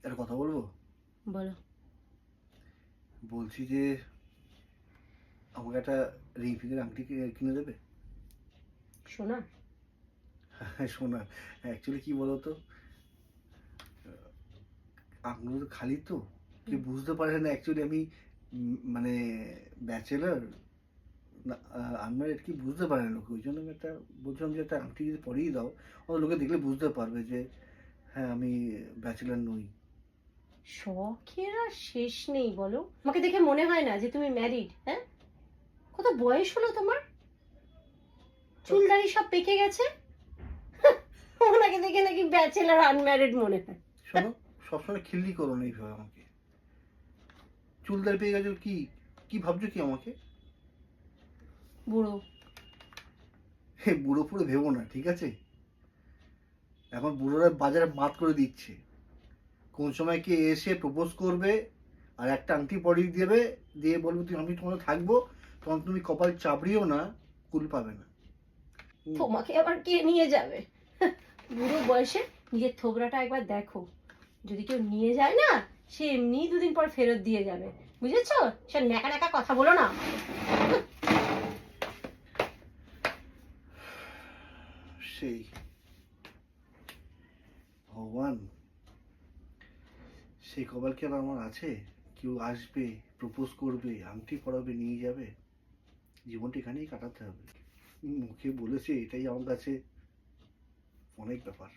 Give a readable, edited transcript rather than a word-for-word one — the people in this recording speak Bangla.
একটা কথা বলবো? বলো। বলছি যে আমাকে একটা রিং ফিঙ্গের আংটি কিনে দেবে? শোনা। শোনা, অ্যাকচুয়ালি কি বলতো, আঙুল খালি তো, কেউ বুঝতে পারে না অ্যাকচুয়ালি আমি মানে ব্যাচেলার না আনম্যারিড, কি বুঝতে পারে না লোকে। ওই জন্য আমি একটা বলছিলাম যে একটা আংটি যদি পরিয়ে দাও, অত লোকে দেখলে বুঝতে পারবে যে হ্যাঁ আমি ব্যাচেলার নই। শখের আর শেষ নেই বলো। আমাকে দেখে মনে হয় না যে তুমি ম্যারিড। হ্যাঁ, কত বয়স হলো তোমার? চুল দাড়ি সব পেকে গেছে। ওনাকে দেখে নাকি ব্যাচেলার আনম্যারিড মনে হয়। শোনো, সবসময় খিল্লি করো না এইভাবে আমাকে। চুলদার পেয়ে গেছো কি, কি ভাবছো কি আমাকে? বুড়ো। বুড়ো ফুড়ো ভেবো না, ঠিক আছে? এখন বুড়োরা বাজারে মাত করে দিচ্ছে, কোন সময় কে এসে প্রপোজ করবে আর একটা আংটি পরিয়ে দেবে, দিয়ে বলবে তুমি আমি তোমার থাকবো, তখন তুমি কপাল চাপড়িও না, কুল পাবে না। তোমাকে আবার কে নিয়ে যাবে? বুড়ো বয়সে নিজের থোবরাটা একবার দেখো। যদি কেউ নিয়ে যায় না, সে এমনি দুদিন পর ফেরত দিয়ে যাবে। বুঝেছো? সে ন্যাকা ন্যাকা কথা বলো না। সেই ভগবান, সেই কপাল কি আবার আমার আছে? কেউ আসবে, প্রপোজ করবে, আংটি পরাবে, নিয়ে যাবে, জীবনটা এখানেই কাটাতে হবে। মুখে বলেছে, এটাই আমার কাছে অনেক ব্যাপার।